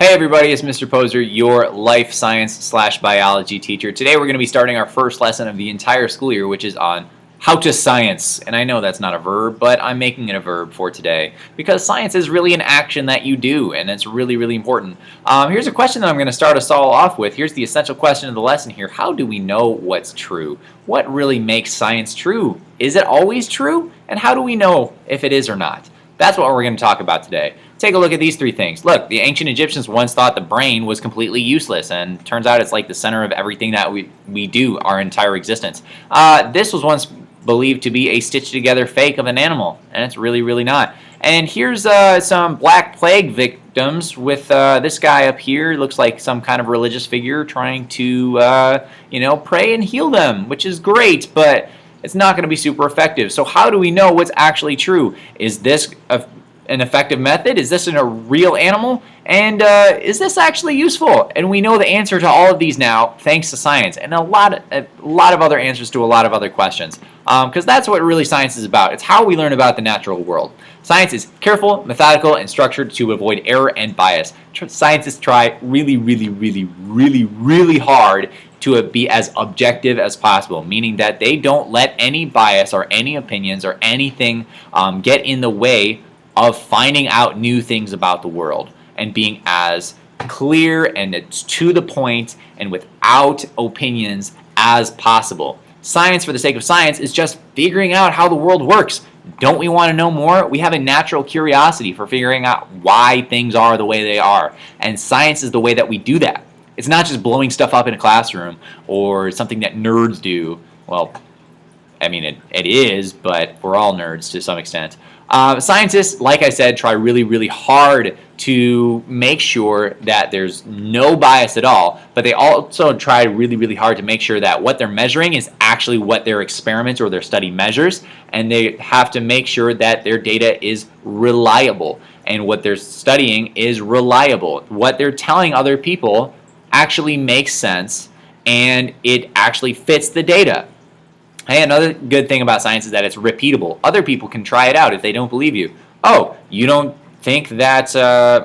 Hey everybody, it's Mr. Poser, your life science / biology teacher. Today we're going to be starting our first lesson of the entire school year, which is on how to science. And I know that's not a verb, but I'm making it a verb for today because science is really an action that you do, and it's really, really important. Here's a question that I'm going to start us all off with. Here's the essential question of the lesson here. How do we know what's true? What really makes science true? Is it always true? And how do we know if it is or not? That's what we're going to talk about today. Take a look at these three things. Look, the ancient Egyptians once thought the brain was completely useless, and turns out it's like the center of everything that we do our entire existence. This was once believed to be a stitched together fake of an animal, and it's really, really not. And here's some Black Plague victims with this guy up here. Looks like some kind of religious figure trying to, pray and heal them, which is great, but it's not going to be super effective. So how do we know what's actually true? Is this an effective method? Is this in a real animal? And is this actually useful? And we know the answer to all of these now thanks to science and a lot of other answers to a lot of other questions. Because that's what really science is about. It's how we learn about the natural world. Science is careful, methodical, and structured to avoid error and bias. Scientists try really, really, really, really, really hard to be as objective as possible, meaning that they don't let any bias or any opinions or anything get in the way of finding out new things about the world and being as clear and it's to the point and without opinions as possible. Science for the sake of science is just figuring out how the world works. Don't we want to know more? We have a natural curiosity for figuring out why things are the way they are, and science is the way that we do that. It's not just blowing stuff up in a classroom or something that nerds do. Well, I mean, it is, but we're all nerds to some extent. Scientists, like I said, try really, really hard to make sure that there's no bias at all, but they also try really, really hard to make sure that what they're measuring is actually what their experiment or their study measures, and they have to make sure that their data is reliable, and what they're studying is reliable. What they're telling other people actually makes sense, and it actually fits the data. Hey, another good thing about science is that it's repeatable. Other people can try it out if they don't believe you. Oh, you don't think that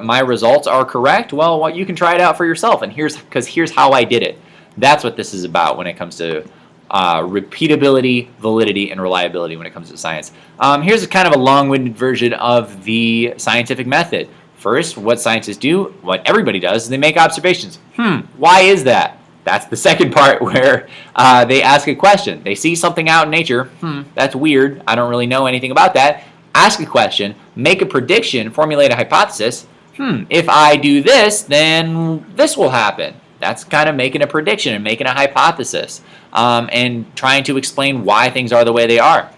my results are correct? Well, you can try it out for yourself, and here's how I did it. That's what this is about when it comes to repeatability, validity, and reliability when it comes to science. Here's kind of a long-winded version of the scientific method. First, what scientists do, what everybody does, is they make observations. Why is that? That's the second part where they ask a question. They see something out in nature. That's weird. I don't really know anything about that. Ask a question, make a prediction, formulate a hypothesis. If I do this, then this will happen. That's kind of making a prediction and making a hypothesis and trying to explain why things are the way they are.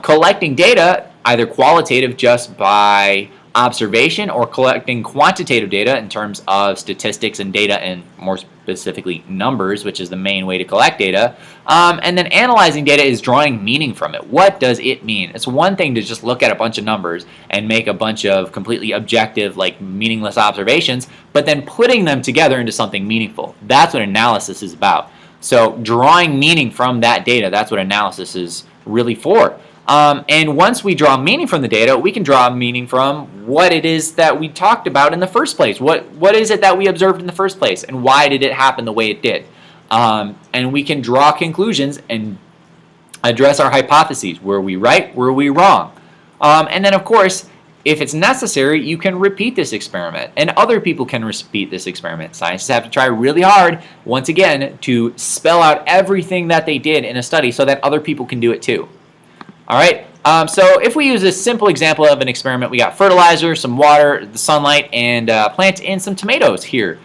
Collecting data, either qualitative just by observation or collecting quantitative data in terms of statistics and data and more specifically numbers, which is the main way to collect data. And then analyzing data is drawing meaning from it. What does it mean? It's one thing to just look at a bunch of numbers and make a bunch of completely objective, like meaningless observations, but then putting them together into something meaningful. That's what analysis is about. So drawing meaning from that data, that's what analysis is really for. And once we draw meaning from the data, we can draw meaning from what it is that we talked about in the first place. What is it that we observed in the first place, and why did it happen the way it did? And we can draw conclusions and address our hypotheses. Were we right? Were we wrong? And then, of course, if it's necessary, you can repeat this experiment, and other people can repeat this experiment. Scientists have to try really hard, once again, to spell out everything that they did in a study so that other people can do it too. All right, so if we use a simple example of an experiment, we got fertilizer, some water, the sunlight, and plant in some tomatoes here.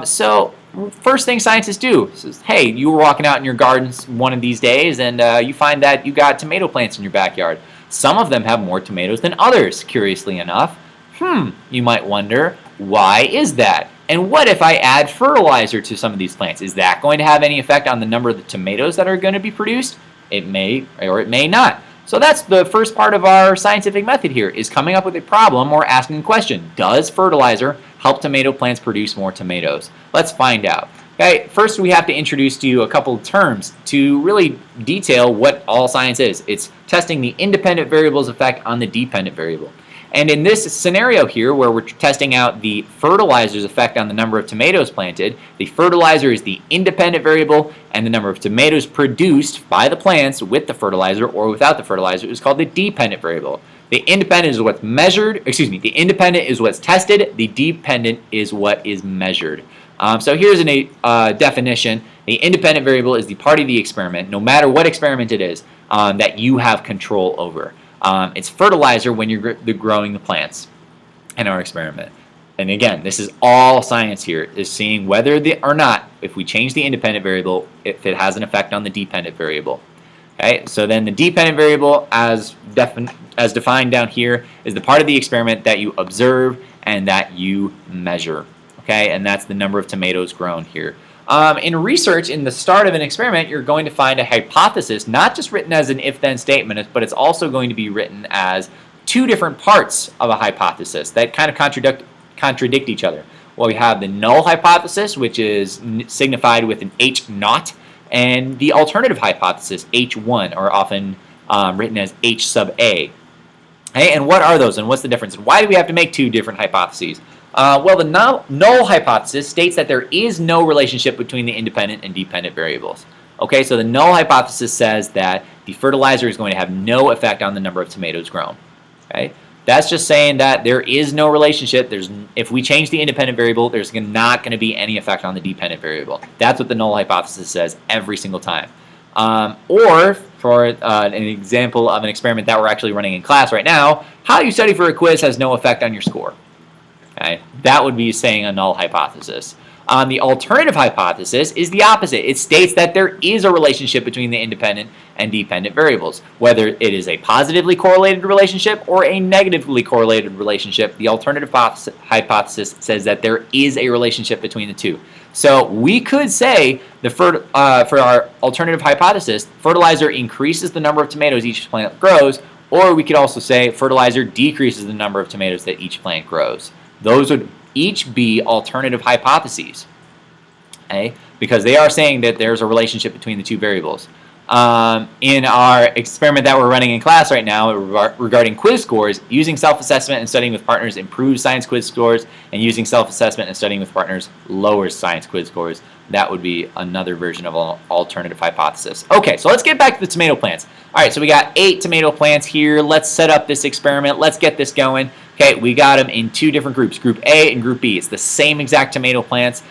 So first thing scientists do is, hey, you were walking out in your gardens one of these days, and you find that you got tomato plants in your backyard. Some of them have more tomatoes than others, curiously enough. You might wonder, why is that? And what if I add fertilizer to some of these plants? Is that going to have any effect on the number of the tomatoes that are going to be produced? It may or it may not. So that's the first part of our scientific method here, is coming up with a problem or asking a question. Does fertilizer help tomato plants produce more tomatoes? Let's find out. Okay, first we have to introduce to you a couple of terms to really detail what all science is. It's testing the independent variable's effect on the dependent variable. And in this scenario here, where we're testing out the fertilizer's effect on the number of tomatoes planted, the fertilizer is the independent variable, and the number of tomatoes produced by the plants with the fertilizer or without the fertilizer is called the dependent variable. The independent is what's measured, the independent is what's tested, the dependent is what is measured. So here's a definition. The independent variable is the part of the experiment, no matter what experiment it is, that you have control over. It's fertilizer when you're growing the plants in our experiment. And again, this is all science here, is seeing whether or not, if we change the independent variable, if it has an effect on the dependent variable. Okay, so then the dependent variable, as defined down here, is the part of the experiment that you observe and that you measure. Okay, and that's the number of tomatoes grown here. In research, in the start of an experiment, you're going to find a hypothesis, not just written as an if-then statement, but it's also going to be written as two different parts of a hypothesis that kind of contradict each other. Well, we have the null hypothesis, which is signified with an H naught, and the alternative hypothesis, H1, or often written as H sub A. Okay, and what are those, and what's the difference? And why do we have to make two different hypotheses? Well, the null hypothesis states that there is no relationship between the independent and dependent variables. Okay, so the null hypothesis says that the fertilizer is going to have no effect on the number of tomatoes grown. Okay, that's just saying that there is no relationship. If we change the independent variable, there's not going to be any effect on the dependent variable. That's what the null hypothesis says every single time. Or for an example of an experiment that we're actually running in class right now, how you study for a quiz has no effect on your score. Okay? That would be saying a null hypothesis. The alternative hypothesis is the opposite. It states that there is a relationship between the independent and dependent variables. Whether it is a positively correlated relationship or a negatively correlated relationship, the alternative hypothesis says that there is a relationship between the two. So we could say for our alternative hypothesis, fertilizer increases the number of tomatoes each plant grows, or we could also say fertilizer decreases the number of tomatoes that each plant grows. Those would each be alternative hypotheses, okay? Because they are saying that there's a relationship between the two variables. In our experiment that we're running in class right now regarding quiz scores, using self-assessment and studying with partners improves science quiz scores, and using self-assessment and studying with partners lowers science quiz scores. That would be another version of an alternative hypothesis. Okay, so let's get back to the tomato plants. All right, so we got 8 tomato plants here. Let's set up this experiment. Let's get this going. Okay, we got them in 2 different groups, Group A and Group B. It's the same exact tomato plants,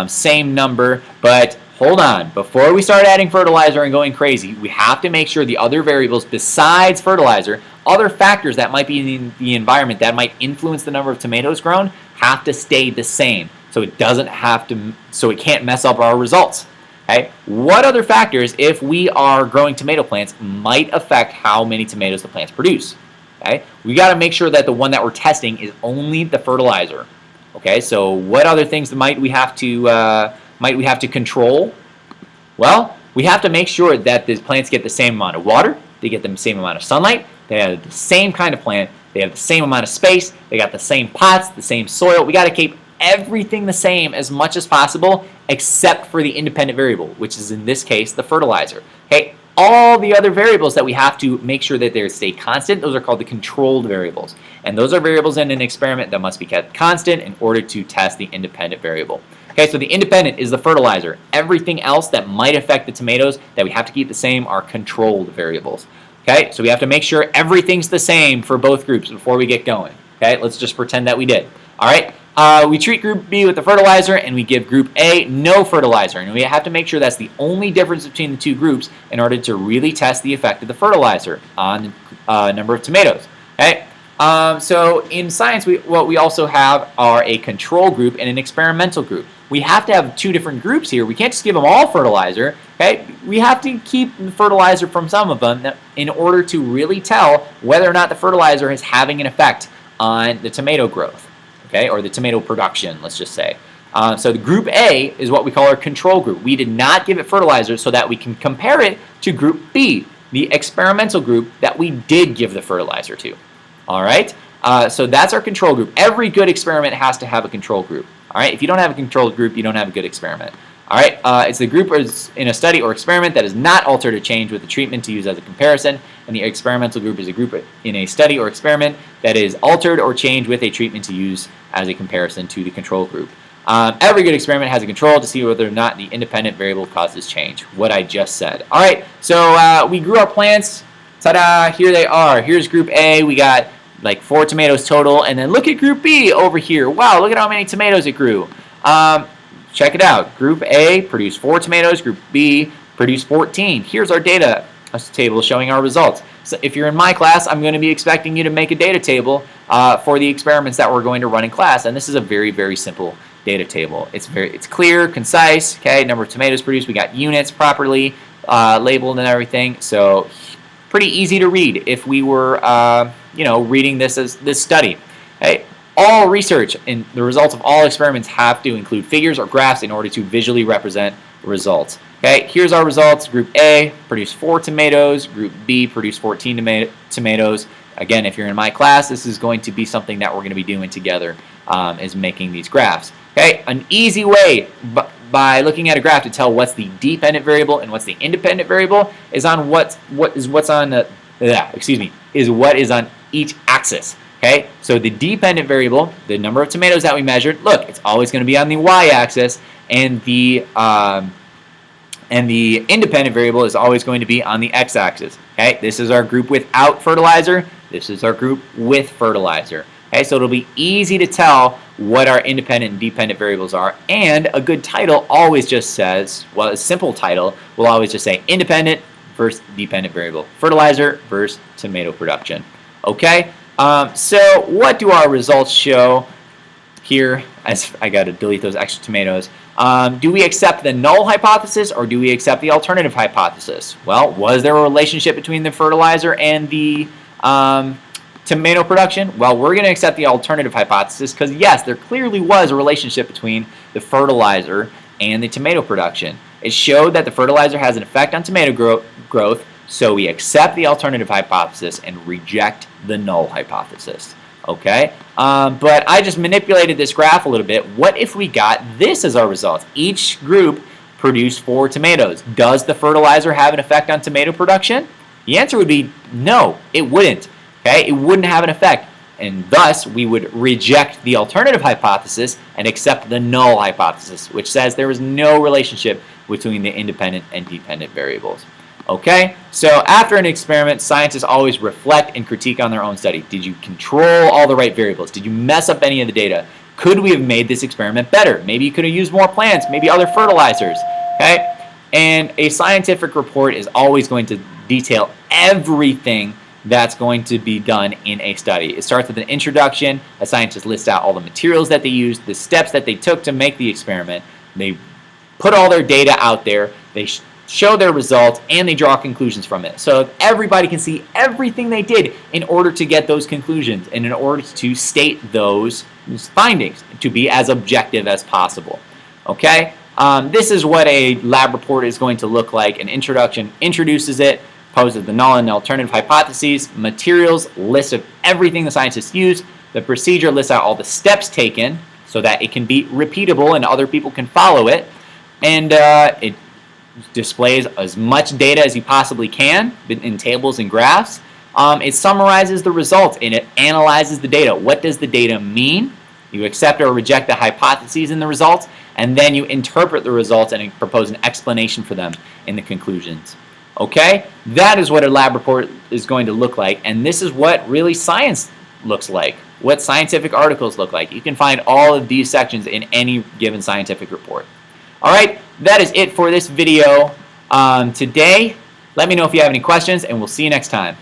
same number, but hold on. Before we start adding fertilizer and going crazy, we have to make sure the other variables besides fertilizer, other factors that might be in the environment that might influence the number of tomatoes grown, have to stay the same. So it can't mess up our results. Okay? What other factors, if we are growing tomato plants, might affect how many tomatoes the plants produce? Okay? We got to make sure that the one that we're testing is only the fertilizer. Okay, so what other things might we have to control? Well, we have to make sure that the plants get the same amount of water, they get the same amount of sunlight, they have the same kind of plant, they have the same amount of space, they got the same pots, the same soil. We got to keep everything the same as much as possible, except for the independent variable, which is in this case the fertilizer. Okay, all the other variables that we have to make sure that they stay constant, those are called the controlled variables. And those are variables in an experiment that must be kept constant in order to test the independent variable. Okay, so the independent is the fertilizer. Everything else that might affect the tomatoes that we have to keep the same are controlled variables. Okay, so we have to make sure everything's the same for both groups before we get going. Okay, let's just pretend that we did. All right, we treat Group B with the fertilizer and we give Group A no fertilizer. And we have to make sure that's the only difference between the two groups in order to really test the effect of the fertilizer on number of tomatoes. Okay. So in science, what we also have are a control group and an experimental group. We have to have 2 different groups here. We can't just give them all fertilizer. Okay, we have to keep the fertilizer from some of them in order to really tell whether or not the fertilizer is having an effect on the tomato growth, okay, or the tomato production, let's just say. So the Group A is what we call our control group. We did not give it fertilizer so that we can compare it to Group B, the experimental group that we did give the fertilizer to. All right, so that's our control group. Every good experiment has to have a control group. All right, if you don't have a control group, you don't have a good experiment. All right, it's the group is in a study or experiment that is not altered or changed with the treatment to use as a comparison, and the experimental group is a group in a study or experiment that is altered or changed with a treatment to use as a comparison to the control group. Every good experiment has a control to see whether or not the independent variable causes change, what I just said. All right, so we grew our plants. Ta-da, here they are. Here's group A. We got like 4 tomatoes total, and then look at group B over here. Wow, look at how many tomatoes it grew. Check it out. Group A produced 4 tomatoes. Group B produced 14. Here's our data table showing our results. So if you're in my class, I'm going to be expecting you to make a data table for the experiments that we're going to run in class. And this is a very, very simple data table. It's clear, concise. Okay, number of tomatoes produced. We got units properly labeled and everything. So pretty easy to read if we were, reading this study. Okay. All research and the results of all experiments have to include figures or graphs in order to visually represent results. Okay, here's our results. Group A produced 4 tomatoes. Group B produced 14 tomatoes. Again, if you're in my class, this is going to be something that we're going to be doing together, is making these graphs. Okay, an easy way by looking at a graph to tell what's the dependent variable and what's the independent variable is on what is on each axis. Okay, so the dependent variable, the number of tomatoes that we measured, look, it's always going to be on the y-axis, and the independent variable is always going to be on the x-axis. Okay, this is our group without fertilizer. This is our group with fertilizer. Okay, so it'll be easy to tell what our independent and dependent variables are, and a good title always just says, well, a simple title will always just say independent versus dependent variable, fertilizer versus tomato production. Okay. So what do our results show here? As I got to delete those extra tomatoes. Do we accept the null hypothesis or do we accept the alternative hypothesis? Well, was there a relationship between the fertilizer and the tomato production? Well, we're going to accept the alternative hypothesis because, yes, there clearly was a relationship between the fertilizer and the tomato production. It showed that the fertilizer has an effect on tomato growth. So we accept the alternative hypothesis and reject the null hypothesis. Okay, but I just manipulated this graph a little bit. What if we got this as our results? Each group produced 4 tomatoes. Does the fertilizer have an effect on tomato production? The answer would be no, it wouldn't. Okay, it wouldn't have an effect. And thus, we would reject the alternative hypothesis and accept the null hypothesis, which says there is no relationship between the independent and dependent variables. Okay, so after an experiment, scientists always reflect and critique on their own study. Did you control all the right variables? Did you mess up any of the data? Could we have made this experiment better? Maybe you could have used more plants, maybe other fertilizers. Okay, and a scientific report is always going to detail everything that's going to be done in a study. It starts with an introduction. A scientist lists out all the materials that they used, the steps that they took to make the experiment. They put all their data out there. They show their results, and they draw conclusions from it. So everybody can see everything they did in order to get those conclusions and in order to state those findings to be as objective as possible. Okay? This is what a lab report is going to look like. An introduction introduces it, poses the null and alternative hypotheses, materials, list of everything the scientists used, the procedure lists out all the steps taken so that it can be repeatable and other people can follow it, and it displays as much data as you possibly can in tables and graphs. It summarizes the results and it analyzes the data. What does the data mean? You accept or reject the hypotheses in the results, and then you interpret the results and propose an explanation for them in the conclusions. Okay? That is what a lab report is going to look like, and this is what really science looks like, what scientific articles look like. You can find all of these sections in any given scientific report. All right, that is it for this video today. Let me know if you have any questions, and we'll see you next time.